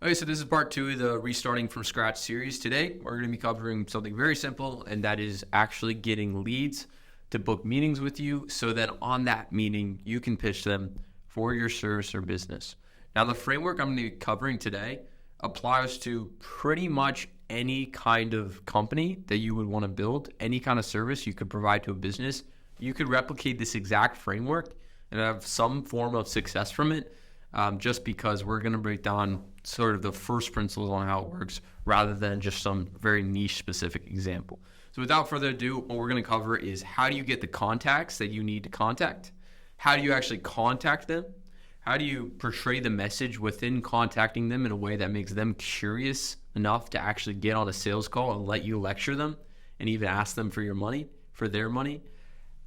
Okay, so this is part two of the Restarting from Scratch series. Today, we're going to be covering something very simple, and that is actually getting leads to book meetings with you so that on that meeting, you can pitch them for your service or business. Now, the framework I'm going to be covering today applies to pretty much any kind of company that you would want to build, any kind of service you could provide to a business. You could replicate this exact framework and have some form of success from it, just because we're going to break down sort of the first principles on how it works rather than just some very niche specific example. So without further ado, what we're going to cover is how do you get the contacts that you need to contact? How do you actually contact them? How do you portray the message within contacting them in a way that makes them curious enough to actually get on a sales call and let you lecture them and even ask them for your money, for their money?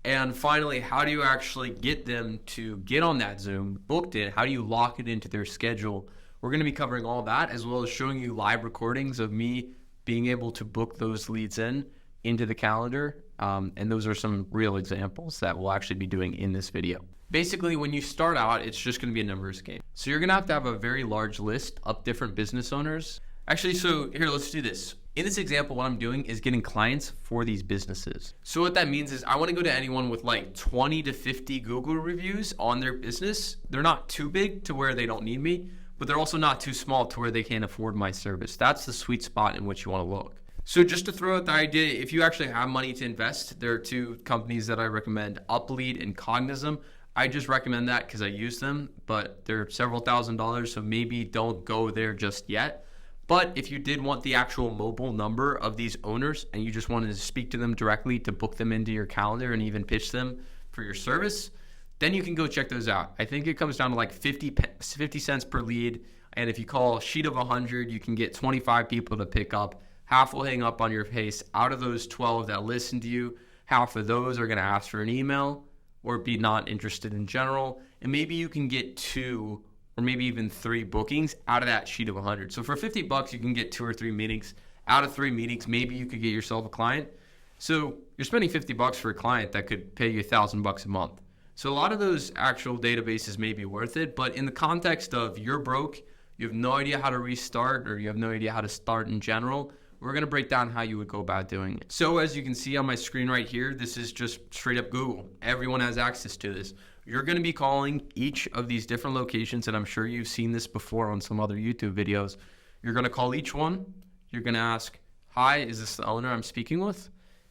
And finally, how do you actually get them to get on that Zoom, booked in? How do you lock it into their schedule? We're going to be covering all that, as well as showing you live recordings of me being able to book those leads into the calendar. And those are some real examples that we'll actually be doing in this video. Basically, when you start out, it's just going to be a numbers game. So you're going to have a very large list of different business owners. Actually, so here, let's do this. In this example, what I'm doing is getting clients for these businesses. So what that means is I want to go to anyone with like 20 to 50 Google reviews on their business. They're not too big to where they don't need me, but they're also not too small to where they can't afford my service. That's the sweet spot in which you want to look. So just to throw out the idea, if you actually have money to invest, there are two companies that I recommend, Uplead and Cognism. I just recommend that because I use them, but they're several $1,000s, so maybe don't go there just yet. But if you did want the actual mobile number of these owners and you just wanted to speak to them directly to book them into your calendar and even pitch them for your service, then you can go check those out. I think it comes down to like 50 cents per lead. And if you call a sheet of 100, you can get 25 people to pick up. Half will hang up on your face. Out of those 12 that listen to you, half of those are going to ask for an email or be not interested in general. And maybe you can get 2 or maybe even 3 bookings out of that sheet of 100. So for $50, you can get 2 or 3 meetings. Out of 3 meetings, maybe you could get yourself a client. So you're spending $50 for a client that could pay you $1,000 a month. So a lot of those actual databases may be worth it, but in the context of you're broke, you have no idea how to restart, or you have no idea how to start in general, we're going to break down how you would go about doing it. So as you can see on my screen right here, this is just straight up Google. Everyone has access to this. You're going to be calling each of these different locations, and I'm sure you've seen this before on some other YouTube videos. You're going to call each one. You're going to ask, hi, is this the owner I'm speaking with?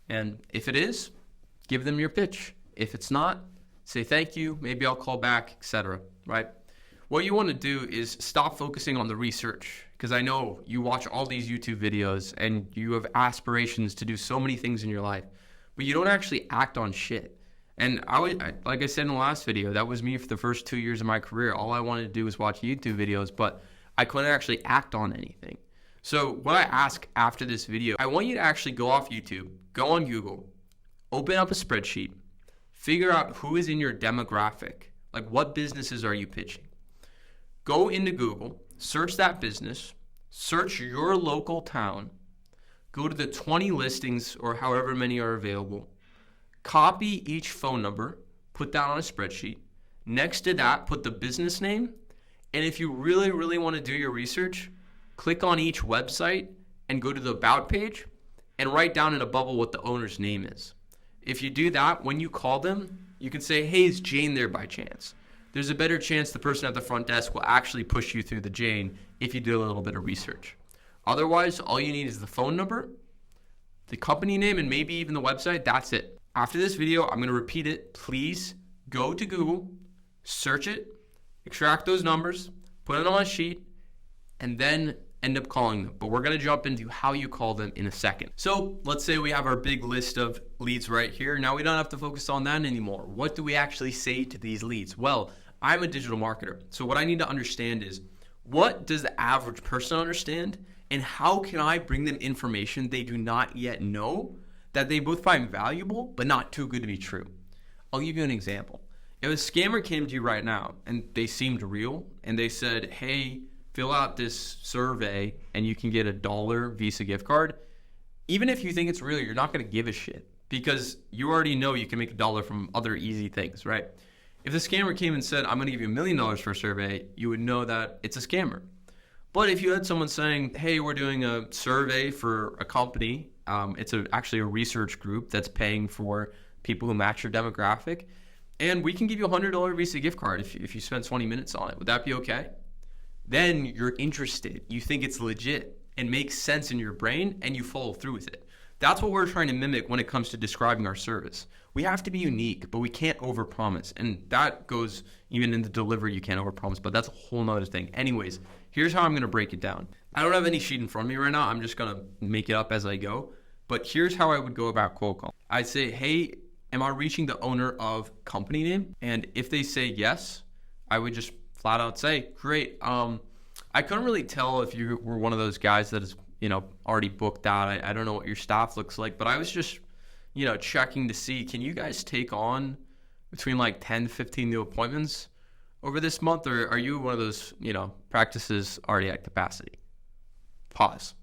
And if it is, give them your pitch. If it's not, say thank you, maybe I'll call back, etc. Right? What you want to do is stop focusing on the research, because I know you watch all these YouTube videos and you have aspirations to do so many things in your life, but you don't actually act on shit. And like I said in the last video, that was me for the first 2 years of my career. All I wanted to do was watch YouTube videos, but I couldn't actually act on anything. So what I ask after this video, I want you to actually go off YouTube, go on Google, open up a spreadsheet, figure out who is in your demographic. Like, what businesses are you pitching? Go into Google, search that business, search your local town, go to the 20 listings or however many are available, copy each phone number, put that on a spreadsheet. Next to that, put the business name. And if you really, really want to do your research, click on each website and go to the About page and write down in a bubble what the owner's name is. If you do that, when you call them, you can say, hey, is Jane there by chance? There's a better chance the person at the front desk will actually push you through the Jane if you do a little bit of research. Otherwise, all you need is the phone number, the company name, and maybe even the website. That's it. After this video, I'm going to repeat it. Please go to Google, search it, extract those numbers, put it on a sheet, and then end up calling them. But we're going to jump into how you call them in a second. So let's say we have our big list of leads right here. Now we don't have to focus on that anymore. What do we actually say to these leads? Well, I'm a digital marketer. So what I need to understand is, what does the average person understand? And how can I bring them information they do not yet know that they both find valuable, but not too good to be true? I'll give you an example. If a scammer came to you right now and they seemed real and they said, hey, fill out this survey and you can get $1 Visa gift card, even if you think it's real, you're not going to give a shit because you already know you can make $1 from other easy things, right? If the scammer came and said, I'm going to give you $1 million for a survey, you would know that it's a scammer. But if you had someone saying, hey, we're doing a survey for a company, it's actually a research group that's paying for people who match your demographic, and we can give you a $100 Visa gift card if you spend 20 minutes on it. Would that be okay? Then you're interested. You think it's legit and makes sense in your brain, and you follow through with it. That's what we're trying to mimic when it comes to describing our service. We have to be unique, but we can't overpromise. And that goes even in the delivery, you can't overpromise, but that's a whole nother thing. Anyways, here's how I'm going to break it down. I don't have any sheet in front of me right now. I'm just going to make it up as I go. But here's how I would go about cold call. I'd say, hey, am I reaching the owner of company name? And if they say yes, I would just flat out say, great. I couldn't really tell if you were one of those guys that is, already booked out. I don't know what your staff looks like, but I was just, checking to see, can you guys take on between like 10 to 15 new appointments over this month? Or are you one of those, practices already at capacity? Pause.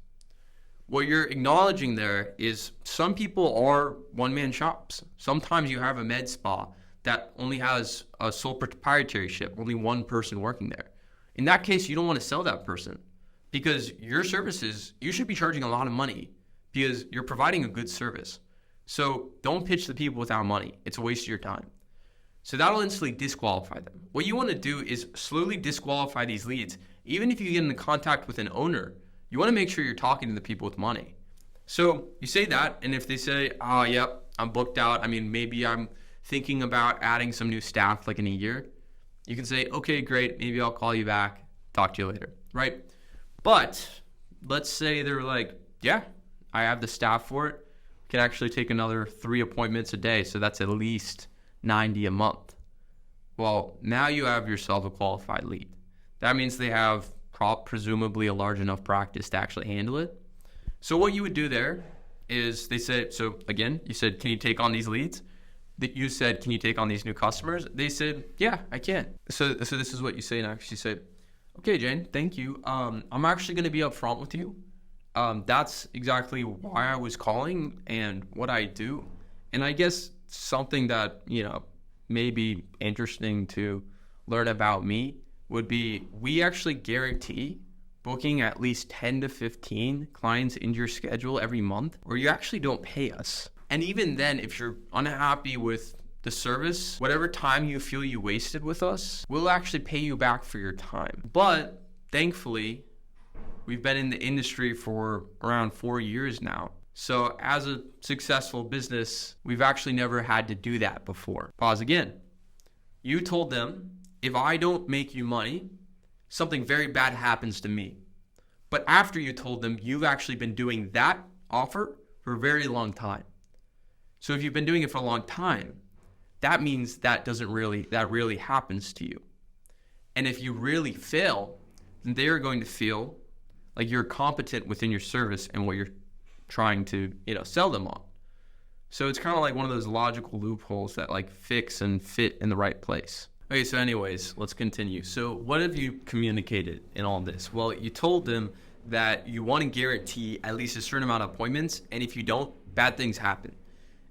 What you're acknowledging there is some people are one-man shops. Sometimes you have a med spa that only has a sole proprietorship, only one person working there. In that case, you don't want to sell that person because your services, you should be charging a lot of money because you're providing a good service. So don't pitch the people without money. It's a waste of your time. So that'll instantly disqualify them. What you want to do is slowly disqualify these leads. Even if you get into contact with an owner, you want to make sure you're talking to the people with money. So you say that, and if they say, oh, yep, I'm booked out. I mean, maybe I'm thinking about adding some new staff like in a year. You can say, okay, great. Maybe I'll call you back. Talk to you later, right? But let's say they're like, yeah, I have the staff for it. Can actually take another 3 appointments a day. So that's at least 90 a month. Well, now you have yourself a qualified lead. That means they have presumably a large enough practice to actually handle it. So what you would do there is they said, so again, you said, can you take on these leads? You said, can you take on these new customers? They said, yeah, I can. So this is what you say next. You say, okay, Jane, thank you. I'm actually going to be upfront with you. That's exactly why I was calling and what I do. And I guess something that, may be interesting to learn about me would be we actually guarantee booking at least 10 to 15 clients into your schedule every month, or you actually don't pay us. And even then, if you're unhappy with the service, whatever time you feel you wasted with us, we'll actually pay you back for your time. But thankfully, we've been in the industry for around 4 years now. So as a successful business, we've actually never had to do that before. Pause again. You told them, if I don't make you money, something very bad happens to me. But after you told them, you've actually been doing that offer for a very long time. So if you've been doing it for a long time, that means that really happens to you. And if you really fail, then they're going to feel like you're competent within your service and what you're trying to, sell them on. So it's kind of like one of those logical loopholes that like fix and fit in the right place. Okay, so anyways, let's continue. So what have you communicated in all this? Well, you told them that you want to guarantee at least a certain amount of appointments, and if you don't, bad things happen.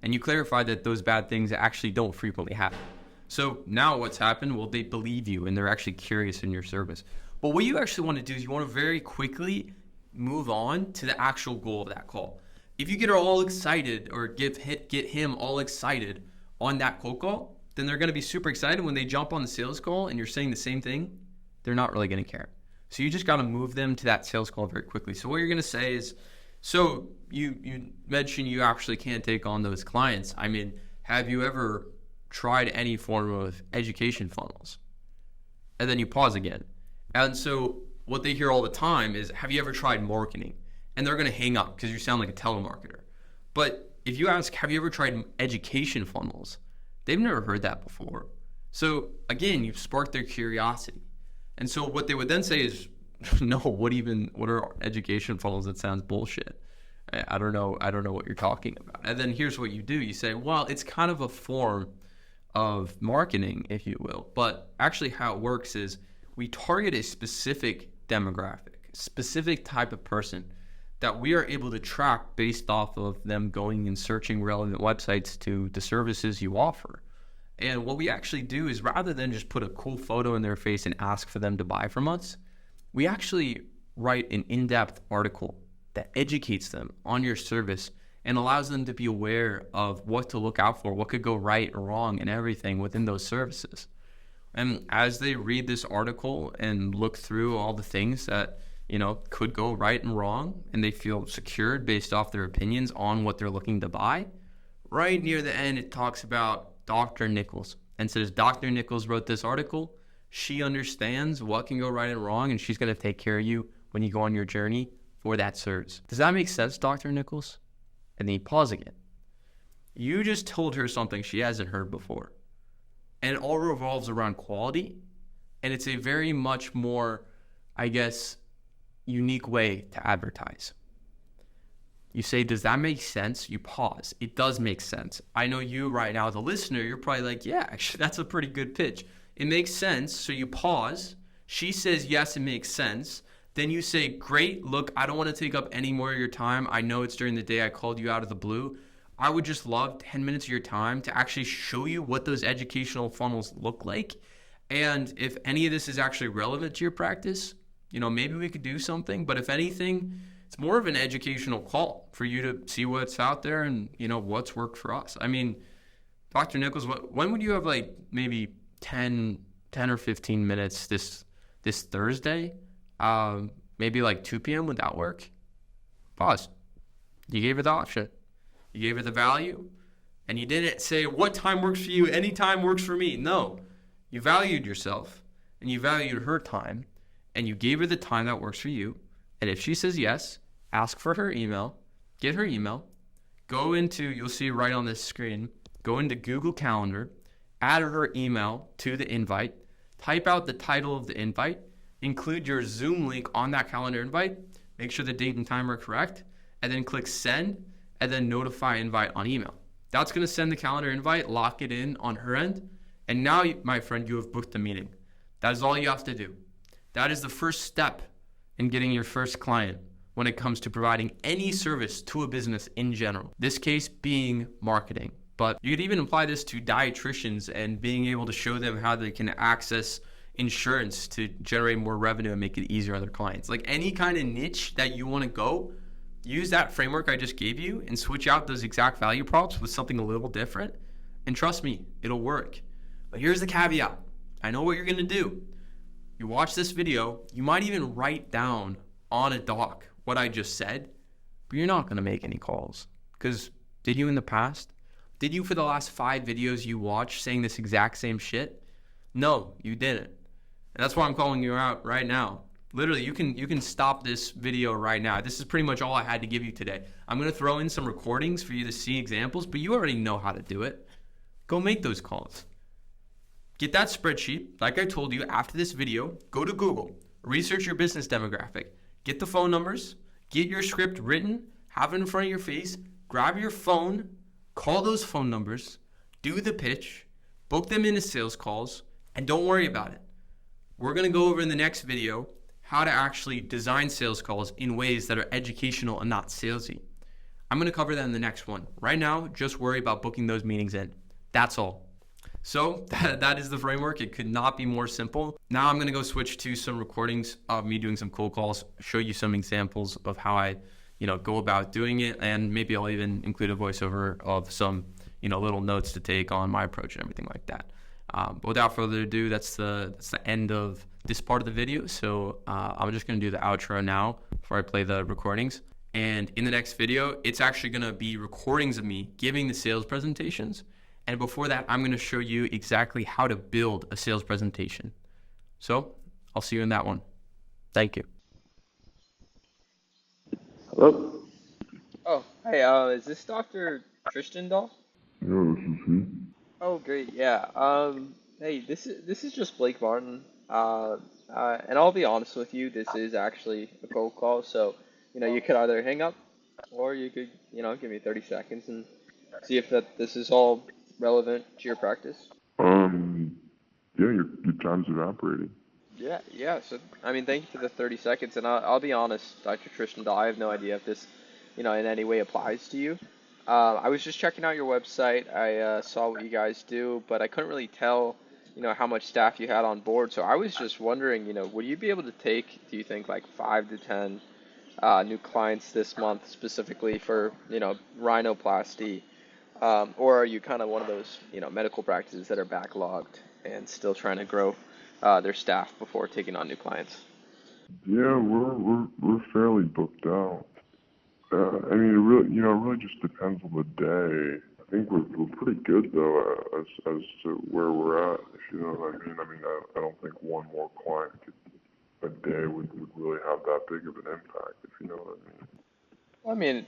And you clarified that those bad things actually don't frequently happen. So now what's happened? Well, they believe you and they're actually curious in your service. But what you actually want to do is you want to very quickly move on to the actual goal of that call. If you get her all excited or get him all excited on that cold call, then they're going to be super excited when they jump on the sales call and you're saying the same thing. They're not really going to care. So you just got to move them to that sales call very quickly. So what you're going to say is, so you mentioned you actually can't take on those clients. I mean, have you ever tried any form of education funnels? And then you pause again. And so what they hear all the time is, have you ever tried marketing? And they're going to hang up because you sound like a telemarketer. But if you ask, have you ever tried education funnels? They've never heard that before. So again, you've sparked their curiosity. And so what they would then say is, no, what are education funnels? That sounds bullshit. I don't know what you're talking about. And then here's what you do. You say, well, it's kind of a form of marketing, if you will. But actually how it works is we target a specific demographic, specific type of person that we are able to track based off of them going and searching relevant websites to the services you offer. And what we actually do is rather than just put a cool photo in their face and ask for them to buy from us, we actually write an in-depth article that educates them on your service and allows them to be aware of what to look out for, what could go right or wrong, and everything within those services. And as they read this article and look through all the things that, could go right and wrong, and they feel secured based off their opinions on what they're looking to buy, right near the end, it talks about Dr. Nichols and says, Dr. Nichols wrote this article. She understands what can go right and wrong, and she's going to take care of you when you go on your journey for that service. Does that make sense, Dr. Nichols? And then you pause again. You just told her something she hasn't heard before. And it all revolves around quality. And it's a very much more, unique way to advertise. You say, does that make sense? You pause. It does make sense. I know you right now, the listener, you're probably like, yeah, actually, that's a pretty good pitch. It makes sense. So you pause. She says, yes, it makes sense. Then you say, great, look, I don't want to take up any more of your time. I know it's during the day. I called you out of the blue. I would just love 10 minutes of your time to actually show you what those educational funnels look like. And if any of this is actually relevant to your practice, maybe we could do something. But if anything, it's more of an educational call for you to see what's out there and, what's worked for us. I mean, Dr. Nichols, when would you have maybe 10 or 15 minutes this Thursday? Maybe 2 p.m. Would that work? Pause. You gave her the option. You gave her the value. And you didn't say, what time works for you? Any time works for me. No. You valued yourself and you valued her time and you gave her the time that works for you. And if she says yes, ask for her email, get her email, go into, you'll see right on this screen, go into Google Calendar, add her email to the invite, type out the title of the invite, include your Zoom link on that calendar invite, make sure the date and time are correct, and then click send, and then notify invite on email. That's going to send the calendar invite, lock it in on her end, and now, my friend, you have booked the meeting. That is all you have to do. That is the first step in getting your first client when it comes to providing any service to a business in general. This case being marketing. But you could even apply this to dietitians and being able to show them how they can access insurance to generate more revenue and make it easier on their clients. Any kind of niche that you want to go, use that framework I just gave you and switch out those exact value props with something a little different. And trust me, it'll work. But here's the caveat. I know what you're going to do. You watch this video, you might even write down on a doc what I just said, but you're not going to make any calls. Because did you in the past? Did you for the last 5 videos you watched saying this exact same shit? No, you didn't. And that's why I'm calling you out right now. Literally, you can stop this video right now. This is pretty much all I had to give you today. I'm going to throw in some recordings for you to see examples, but you already know how to do it. Go make those calls. Get that spreadsheet, like I told you after this video, go to Google, research your business demographic, get the phone numbers, get your script written, have it in front of your face, grab your phone, call those phone numbers, do the pitch, book them into sales calls, and don't worry about it. We're going to go over in the next video how to actually design sales calls in ways that are educational and not salesy. I'm going to cover that in the next one. Right now, just worry about booking those meetings in. That's all. So that is the framework. It could not be more simple. Now I'm going to go switch to some recordings of me doing some cold calls, show you some examples of how I, go about doing it. And maybe I'll even include a voiceover of some, little notes to take on my approach and everything like that. But without further ado, that's the end of this part of the video. So I'm just going to do the outro now before I play the recordings. And in the next video, it's actually going to be recordings of me giving the sales presentations. And before that, I'm going to show you exactly how to build a sales presentation. So I'll see you in that one. Thank you. Hello? Oh, hey, is this Dr. Tristan Dahl? Yeah, this is he. Oh, great, yeah. Hey, this is just Blake Martin. And I'll be honest with you, this is actually a cold call, so, you could either hang up or you could, give me 30 seconds and see if this is all relevant to your practice. Yeah, your time's evaporating. Yeah, so, thank you for the 30 seconds, and I'll be honest, Dr. Tristan Dahl, I have no idea if this, in any way applies to you. I was just checking out your website. I saw what you guys do, but I couldn't really tell how much staff you had on board. So I was just wondering, would you be able to take, do you think, like 5 to 10 new clients this month specifically for, rhinoplasty? Or are you kind of one of those, medical practices that are backlogged and still trying to grow their staff before taking on new clients? Yeah, we're fairly booked out. I mean, it really just depends on the day. I think we're pretty good though, as to where we're at. If you know what I mean. I mean, I don't think one more client a day would really have that big of an impact. If you know what I mean. Well, I mean,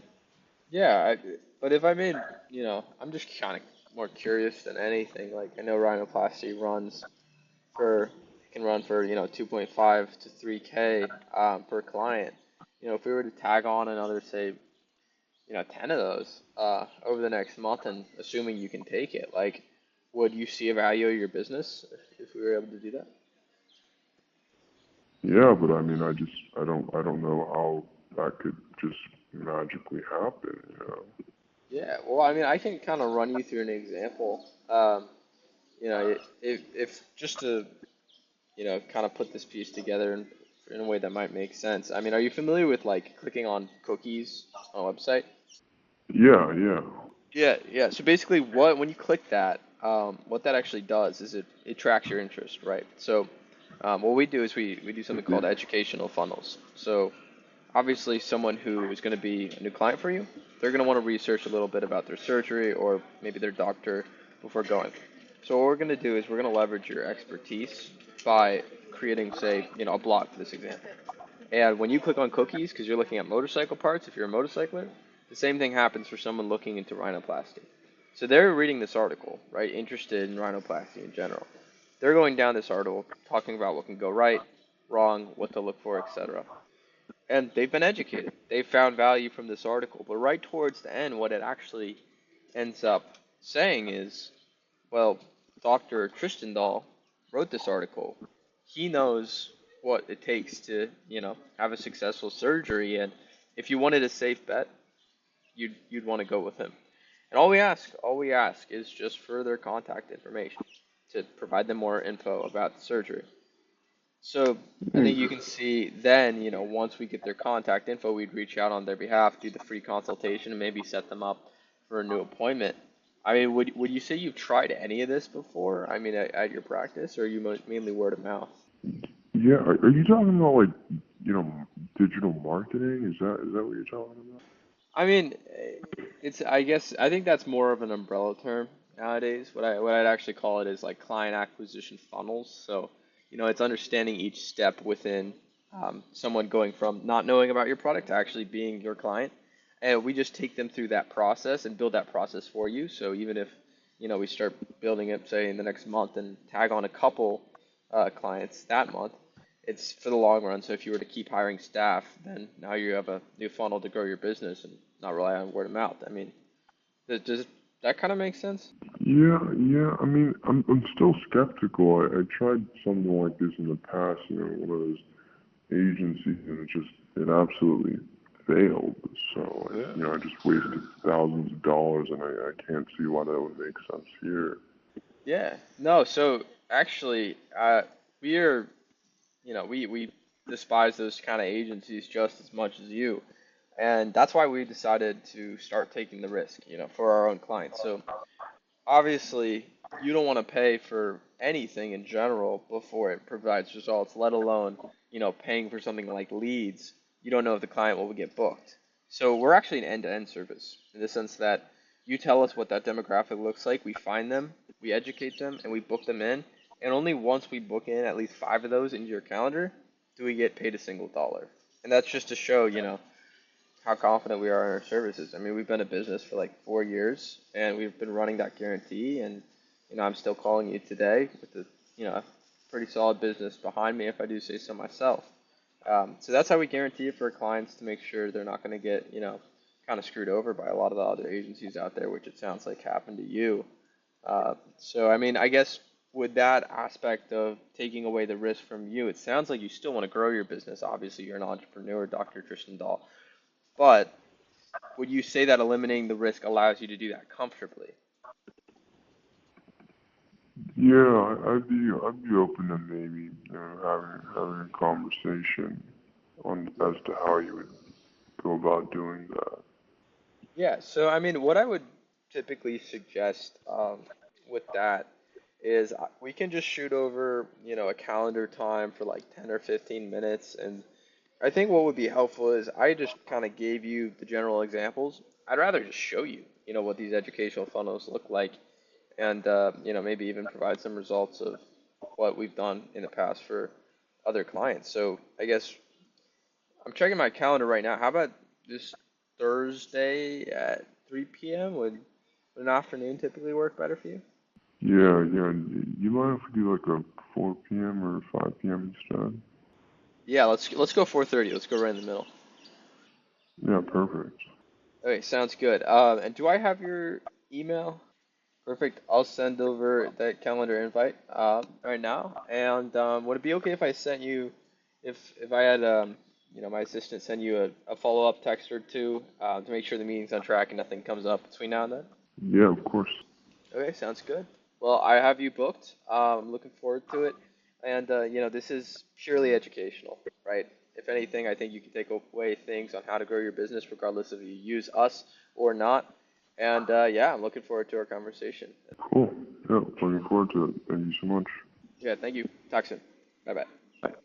yeah, but if I made, I'm just kind of more curious than anything. Like, I know rhinoplasty can run for, 2.5 to 3K per client. If we were to tag on another, say, 10 of those over the next month, and assuming you can take it, like, would you see a value of your business if we were able to do that? Yeah, but I mean, I don't know how that could just magically happen. You know. Yeah, well, I mean, I can kind of run you through an example. If just to, kind of put this piece together in a way that might make sense. I mean, are you familiar with like clicking on cookies on a website? Yeah, yeah. Yeah, yeah. So basically, when you click that, what that actually does is it tracks your interest, right? So, what we do is we do something called educational funnels. So, obviously, someone who is going to be a new client for you, they're going to want to research a little bit about their surgery or maybe their doctor before going. So, what we're going to do is we're going to leverage your expertise by creating, say, a blog for this example. And when you click on cookies, because you're looking at motorcycle parts, if you're a motorcycler, the same thing happens for someone looking into rhinoplasty. So they're reading this article, right, interested in rhinoplasty in general. They're going down this article, talking about what can go right, wrong, what to look for, etc. And they've been educated. They've found value from this article. But right towards the end, what it actually ends up saying is, well, Dr. Tristandahl wrote this article. He knows what it takes to, have a successful surgery, and if you wanted a safe bet, you'd want to go with him. And all we ask is just further contact information to provide them more info about the surgery. So I think you can see then, once we get their contact info, we'd reach out on their behalf, do the free consultation, and maybe set them up for a new appointment. I mean, would you say you've tried any of this before? I mean, at your practice, or are you mainly word of mouth? Yeah, are you talking about like, digital marketing? Is that what you're talking about? I mean, I think that's more of an umbrella term nowadays. What I'd actually call it is like client acquisition funnels. So, it's understanding each step within someone going from not knowing about your product to actually being your client. And we just take them through that process and build that process for you. So even if, we start building it, say, in the next month and tag on a couple clients that month, it's for the long run. So if you were to keep hiring staff, then now you have a new funnel to grow your business and not rely on word of mouth. I mean, does that kind of make sense? Yeah, yeah. I mean, I'm still skeptical. I tried something like this in the past, one of those agencies, and it absolutely failed. So, I just wasted thousands of dollars, and I can't see why that would make sense here. Yeah. No. So actually, we are, we despise those kind of agencies just as much as you, and that's why we decided to start taking the risk, for our own clients. So obviously you don't want to pay for anything in general before it provides results, let alone, paying for something like leads. You don't know if the client will get booked. So we're actually an end-to-end service in the sense that you tell us what that demographic looks like, we find them, we educate them, and we book them in. And only once we book in at least 5 of those into your calendar do we get paid a single dollar. And that's just to show, how confident we are in our services. I mean, we've been in business for like 4 years, and we've been running that guarantee. And I'm still calling you today with a pretty solid business behind me, if I do say so myself. So that's how we guarantee it for our clients to make sure they're not going to get kind of screwed over by a lot of the other agencies out there, which it sounds like happened to you. So I mean, I guess with that aspect of taking away the risk from you, it sounds like you still want to grow your business. Obviously, you're an entrepreneur, Dr. Tristan Dahl. But would you say that eliminating the risk allows you to do that comfortably? Yeah, I'd be open to maybe having a conversation on as to how you would go about doing that. Yeah, so I mean, what I would typically suggest with that is we can just shoot over, a calendar time for like 10 or 15 minutes. And I think what would be helpful is I just kind of gave you the general examples. I'd rather just show you, what these educational funnels look like and, maybe even provide some results of what we've done in the past for other clients. So I guess I'm checking my calendar right now. How about this Thursday at 3 p.m.? Would an afternoon typically work better for you? Yeah. You mind if we do like a 4 p.m. or 5 p.m. instead? Yeah, let's go 4:30. Let's go right in the middle. Yeah, perfect. Okay, sounds good. And do I have your email? Perfect. I'll send over that calendar invite right now. And would it be okay if I sent you, if I had my assistant send you a follow-up text or two to make sure the meeting's on track and nothing comes up between now and then? Yeah, of course. Okay, sounds good. Well, I have you booked. I'm looking forward to it. And, this is purely educational, right? If anything, I think you can take away things on how to grow your business, regardless if you use us or not. And, yeah, I'm looking forward to our conversation. Cool. Yeah, looking forward to it. Thank you so much. Yeah, thank you. Talk soon. Bye bye.